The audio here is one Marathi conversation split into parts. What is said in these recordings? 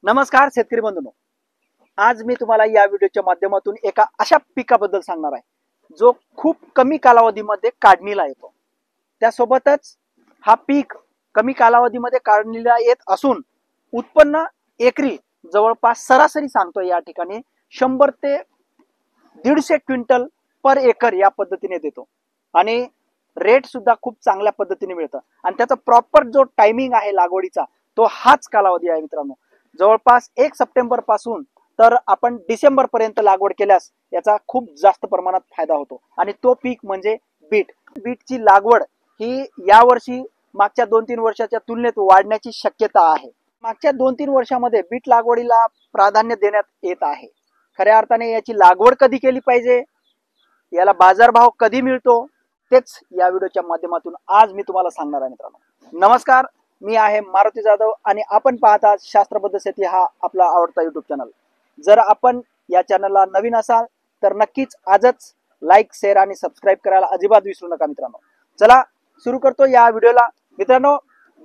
नमस्कार शेतकरी बंधूंनो, आज मी तुम्हाला या व्हिडिओच्या माध्यमातून एका अशा पिकाबद्दल सांगणार आहे जो खूप कमी कालावधीमध्ये काढणीला येतो। त्यासोबतच हा पीक कमी कालावधीमध्ये काढणीला येत असून उत्पन्न एकरी जवळपास सरासरी सांगतोय या ठिकाणी 100 ते 150 क्विंटल पर एकर या पद्धतीने देतो आणि रेट सुद्धा खूप चांगल्या पद्धतीने मिळतं आणि त्याचा प्रॉपर जो टायमिंग आहे लागवडीचा तो हाच कालावधी आहे मित्रांनो। जवळपास 1 सप्टेंबर पासून तर आपण डिसेंबर पर्यंत लागवड केल्यास याचा खूप जास्त प्रमाणात फायदा होतो आणि तो पीक म्हणजे बीट। बीटची लागवड ही यावर्षी मागच्या 2-3 वर्षाच्या तुलनेत वाढण्याची शक्यता आहे। मागच्या 2-3 वर्षामध्ये बीट लागवडीला प्राधान्य देण्यात येत आहे। खऱ्या अर्थाने याची लागवड कधी केली पाहिजे, याला बाजारभाव कधी मिळतो, तेच या व्हिडिओच्या माध्यमातून आज मी तुम्हाला सांगणार आहे मित्रांनो। नमस्कार, मी आहे मारुती जाधव आणि आपण पाहता शास्त्रबद्ध शेती हा आपला आवडता YouTube चॅनल। जर आपण या चॅनलला नवीन असाल तर नक्कीच आजच लाईक, शेअर आणि सबस्क्राइब करायला अजिबात विसरू नका मित्रांनो। चला सुरू करतो या व्हिडिओला। मित्रांनो,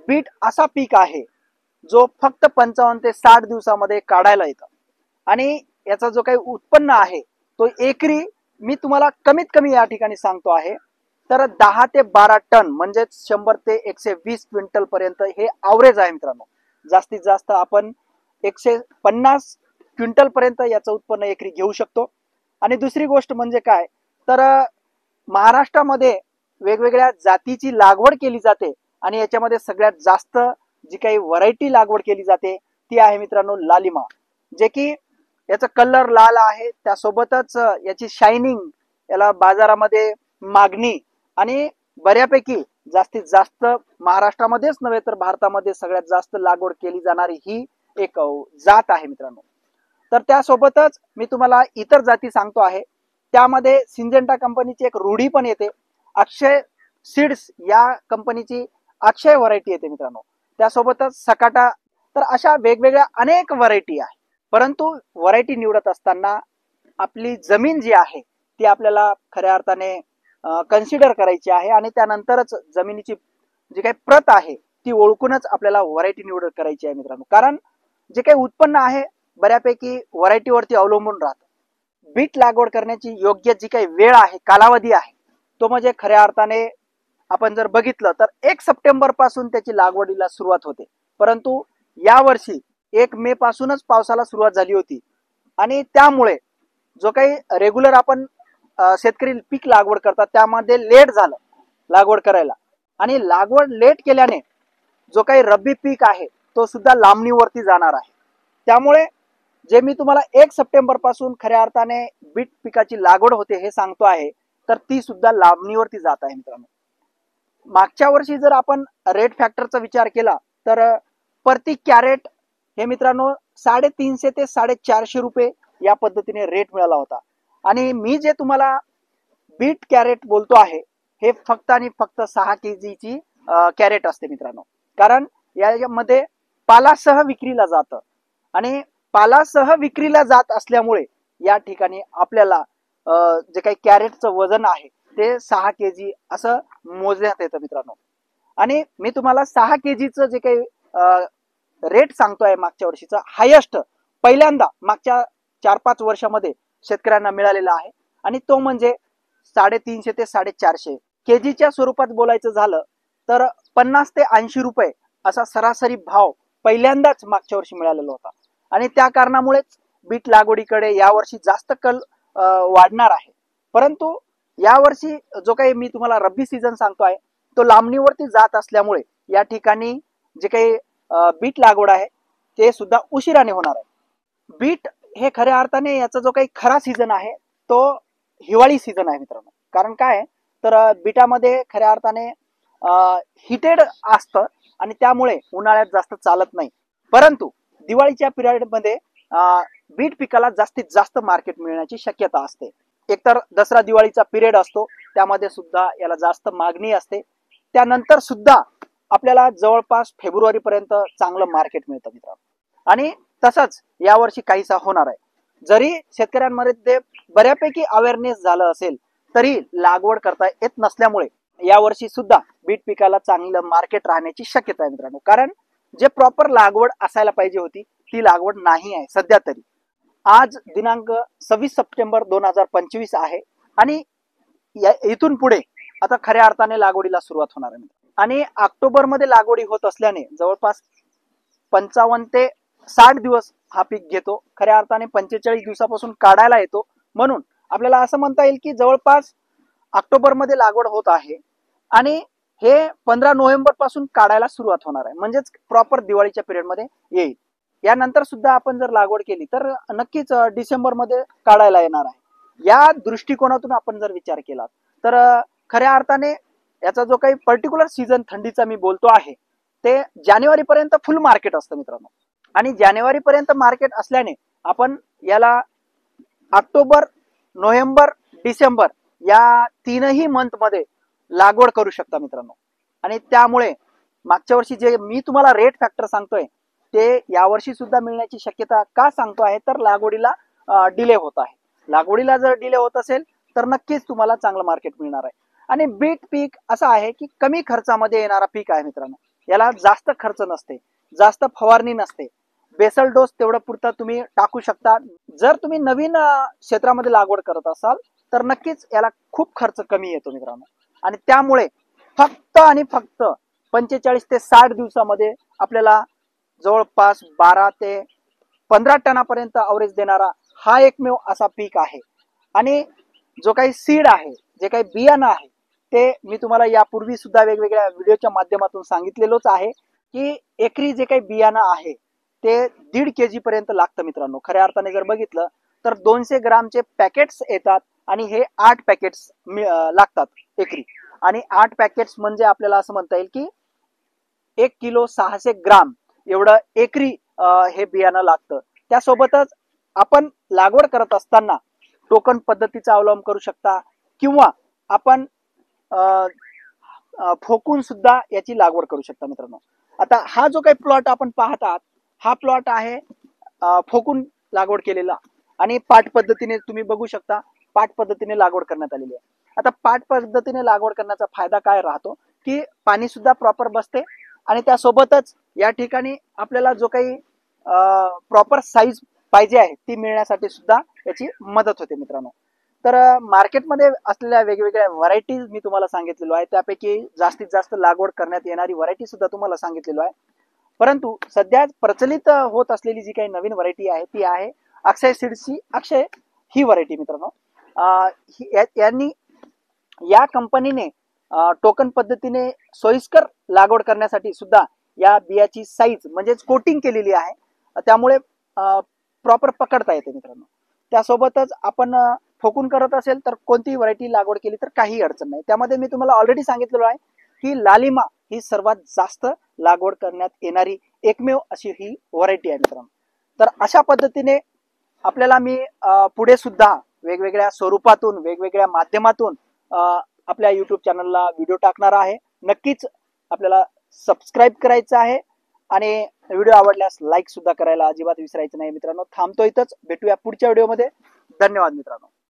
बीट असा पीक आहे जो फक्त 55 ते 60 दिवसामध्ये काढायला येतं आणि याचा जो काही उत्पन्न आहे तो एकरी मी तुम्हाला कमीत कमी या ठिकाणी सांगतो आहे तर 10 ते 12 टन म्हणजे 100 ते 120 क्विंटल पर्यंत हे ॲव्हरेज आहे मित्रांनो। जास्तीत जास्त आपण 150 क्विंटल पर्यंत याचं उत्पन्न एकरी घेऊ शकतो। आणि दुसरी गोष्ट म्हणजे काय तर महाराष्ट्रामध्ये वेगवेगळ्या जातीची लागवड केली जाते आणि याच्यामध्ये सगळ्यात जास्त जी काही व्हरायटी लागवड केली जाते ती आहे मित्रांनो लालिमा, जे की याचा कलर लाल आहे, त्यासोबतच याची शायनिंग, याला बाजारामध्ये मागणी आणि बऱ्यापैकी जास्तीत जास्त महाराष्ट्रामध्येच नव्हे तर भारतामध्ये सगळ्यात जास्त लागवड केली जाणारी ही एक जात आहे मित्रांनो। तर त्यासोबतच मी तुम्हाला इतर जाती सांगतो आहे, त्यामध्ये सिंजेंटा कंपनीची एक रूढी पण येते, अक्षय सीड्स या कंपनीची अक्षय व्हरायटी येते मित्रांनो, त्यासोबतच सकाटा। तर अशा वेगवेगळ्या अनेक व्हरायटी आहे, परंतु व्हरायटी निवडत असताना आपली जमीन जी आहे ती आपल्याला खऱ्या अर्थाने कन्सिडर करायची आहे आणि त्यानंतरच जमिनीची जी काही प्रत आहे ती ओळखूनच आपल्याला व्हरायटी निवड करायची आहे मित्रांनो। कारण जे काही उत्पन्न आहे बऱ्यापैकी व्हरायटीवरती अवलंबून राहतं। बीट लागवड करण्याची योग्य जी काही वेळ आहे, कालावधी आहे, तो म्हणजे खऱ्या अर्थाने आपण जर बघितलं तर 1 सप्टेंबर पासून त्याची लागवडीला सुरुवात होते, परंतु यावर्षी 1 मे पासूनच पावसाला सुरुवात झाली होती आणि त्यामुळे जो काही रेग्युलर आपण शेतकरी पीक लागवड करतात त्यामध्ये लेट झालं लागवड करायला आणि लागवड लेट केल्याने जो काही रब्बी पीक आहे तो सुद्धा लांबणीवरती जाणार आहे। त्यामुळे जे मी तुम्हाला 1 सप्टेंबर पासून खऱ्या अर्थाने बीट पिकाची लागवड होते हे सांगतो आहे तर ती सुद्धा लांबणीवरती जात आहे मित्रांनो। मागच्या वर्षी जर आपण रेट फॅक्टरचा विचार केला तर प्रति कॅरेट हे मित्रांनो 350 ते 450 रुपये या पद्धतीने रेट मिळाला होता आणि मी जे तुम्हाला बीट कॅरेट बोलतो आहे हे फक्त आणि फक्त 6 केजीची कॅरेट असते मित्रांनो। कारण यामध्ये पालासह विक्रीला जातं आणि पालासह विक्रीला जात असल्यामुळे या ठिकाणी आपल्याला जे काही कॅरेटचं वजन आहे ते 6 केजी असं मोजण्यात येतं मित्रांनो। आणि मी तुम्हाला 6 केजीचं जे काही रेट सांगतोय मागच्या वर्षीचा हायेस्ट पहिल्यांदा मागच्या 4-5 वर्षामध्ये शेतकऱ्यांना मिळालेला आहे आणि तो म्हणजे 350 ते 450 केजीच्या स्वरूपात बोलायचं झालं तर 50 ते 80 रुपये असा सरासरी भाव पहिल्यांदाच मागच्या वर्षी मिळालेला होता आणि त्या कारणामुळेच बीट लागवडीकडे यावर्षी जास्त कल वाढणार आहे। परंतु यावर्षी जो काही मी तुम्हाला रब्बी सीझन सांगतो आहे तो लांबणीवरती जात असल्यामुळे या ठिकाणी जे काही बीट लागवड आहे ते सुद्धा उशिराने होणार आहे। बीट हे खऱ्या अर्थाने याचा जो काही खरा सीझन आहे तो हिवाळी सीझन आहे मित्रांनो। कारण काय तर बीटामध्ये खऱ्या अर्थाने हिटेड असतं आणि त्यामुळे उन्हाळ्यात जास्त चालत नाही, परंतु दिवाळीच्या पिरियड मध्ये बीट पिकाला जास्तीत जास्त मार्केट मिळण्याची शक्यता असते। एकतर दसरा दिवाळीचा पिरियड असतो त्यामध्ये सुद्धा याला जास्त मागणी असते, त्यानंतर सुद्धा आपल्याला जवळपास फेब्रुवारी पर्यंत चांगलं मार्केट मिळतं मित्रांनो। आणि तसंच यावर्षी काहीसा होणार आहे। जरी शेतकऱ्यांमध्ये बऱ्यापैकी अवेअरनेस झालं असेल तरी लागवड करता येत नसल्यामुळे यावर्षी सुद्धा बीट पिकाला चांगलं मार्केट राहण्याची शक्यता आहे मित्रांनो। कारण जे प्रॉपर लागवड असायला पाहिजे होती ती लागवड नाही आहे सध्या तरी. आज दिनांक 26 सप्टेंबर 2025 आहे आणि इथून पुढे आता खऱ्या अर्थाने लागवडीला सुरुवात होणार आहे आणि ऑक्टोबर मध्ये लागवडी होत असल्याने जवळपास 55 ते 60 दिवस हा पीक घेतो. खऱ्या अर्थाने 45 दिवसापासून काढायला येतो. म्हणून आपल्याला असं म्हणता येईल की जवळपास ऑक्टोबर मध्ये लागवड होत आहे आणि हे 15 नोव्हेंबर पासून काढायला सुरुवात होणार आहे, म्हणजेच प्रॉपर दिवाळीच्या पिरियड मध्ये येईल. यानंतर सुद्धा आपण जर लागवड केली तर नक्कीच डिसेंबर मध्ये काढायला येणार आहे. या दृष्टिकोनातून आपण जर विचार केला तर खऱ्या अर्थाने याचा जो काही पर्टिक्युलर सीझन थंडीचा मी बोलतो आहे ते जानेवारी पर्यंत फुल मार्केट असतं मित्रांनो. आणि जानेवारी पर्यंत मार्केट असल्याने आपण याला ऑक्टोबर, नोव्हेंबर, डिसेंबर या तीनही मंथ मध्ये लागवड करू शकता मित्रांनो. आणि त्यामुळे मागच्या वर्षी जे मी तुम्हाला रेट फॅक्टर सांगतोय ते यावर्षी सुद्धा मिळण्याची शक्यता का सांगतो आहे तर लागवडीला डिले होत आहे. लागवडीला जर डिले होत असेल तर नक्कीच तुम्हाला चांगलं मार्केट मिळणार आहे. आणि बीट पीक असं आहे की कमी खर्चामध्ये येणारा पीक आहे मित्रांनो. याला जास्त खर्च नसते, जास्त फवारणी नसते, बेसल डोस तेवढं पुरता तुम्ही टाकू शकता. जर तुम्ही नवीन क्षेत्रामध्ये लागवड करत असाल तर नक्कीच याला खूप खर्च कमी येतो मित्रांनो. आणि त्यामुळे फक्त आणि फक्त 45 ते 60 दिवसामध्ये आपल्याला जवळपास 12 ते 15 टनापर्यंत अवरेज देणारा हा एकमेव असा पीक आहे. आणि जो काही सीड आहे, जे काही बियाणं आहे ते मी तुम्हाला यापूर्वी सुद्धा वेगवेगळ्या व्हिडिओच्या माध्यमातून सांगितलेलोच आहे की एकरी जे काही बियाणं आहे ते 1.5 kg पर्यंत लागतं मित्रांनो. खऱ्या अर्थाने जर बघितलं तर 200 ग्रामचे पॅकेट्स येतात आणि हे 8 पॅकेट्स लागतात एकरी. आणि 8 पॅकेट्स म्हणजे आपल्याला असं म्हणता येईल की 1 किलो 600 ग्राम एवढं एकरी हे बियाणं लागतं. त्यासोबतच आपण लागवड करत असताना टोकन पद्धतीचा अवलंब करू शकता किंवा आपण फोकून सुद्धा याची लागवड करू शकता मित्रांनो. आता हा जो काही प्लॉट आपण पाहत आहात हा प्लॉट आहे फोकून लागवड केलेला आणि पाट पद्धतीने तुम्ही बघू शकता पाट पद्धतीने लागवड करण्यात आलेली आहे. आता पाट पद्धतीने लागवड करण्याचा फायदा काय राहतो की पाणी सुद्धा प्रॉपर बसते आणि त्यासोबतच या ठिकाणी आपल्याला जो काही प्रॉपर साईज पाहिजे आहे ती मिळण्यासाठी सुद्धा याची मदत होते मित्रांनो. तर मार्केटमध्ये असलेल्या वेगवेगळ्या व्हरायटीज मी तुम्हाला सांगितलेलो आहे. त्यापैकी जास्तीत जास्त लागवड करण्यात येणारी व्हरायटी सुद्धा तुम्हाला सांगितलेलो आहे. परंतु सध्या प्रचलित होत असलेली जी काही नवीन व्हरायटी आहे ती आहे अक्षय सीड्सची अक्षय ही व्हरायटी मित्रांनो. यांनी या कंपनीने टोकन पद्धतीने सोयीस्कर लागवड करण्यासाठी सुद्धा या बियाची साईज म्हणजेच कोटिंग केलेली आहे. त्यामुळे प्रॉपर पकडता येते मित्रांनो. त्यासोबतच आपण फोकून करत असेल तर कोणतीही व्हरायटी लागवड केली तर काही अडचण नाही. त्यामध्ये मी तुम्हाला ऑलरेडी सांगितलेलं आहे की लालिमा ही सर्वात जास्त लागवड करण्यात येणारी एकमेव अशी ही व्हरायटी आहे मित्रांनो. तर अशा पद्धतीने आपल्याला मी पुढे सुद्धा वेगवेगळ्या स्वरूपातून वेगवेगळ्या माध्यमातून आपल्या YouTube चॅनलला व्हिडिओ टाकणार आहे. नक्कीच आपल्याला सबस्क्राईब करायचं आहे आणि व्हिडिओ आवडल्यास लाईक सुद्धा करायला अजिबात विसरायचं नाही मित्रांनो. थांबतो इथंच, भेटूया पुढच्या व्हिडिओमध्ये. धन्यवाद मित्रांनो.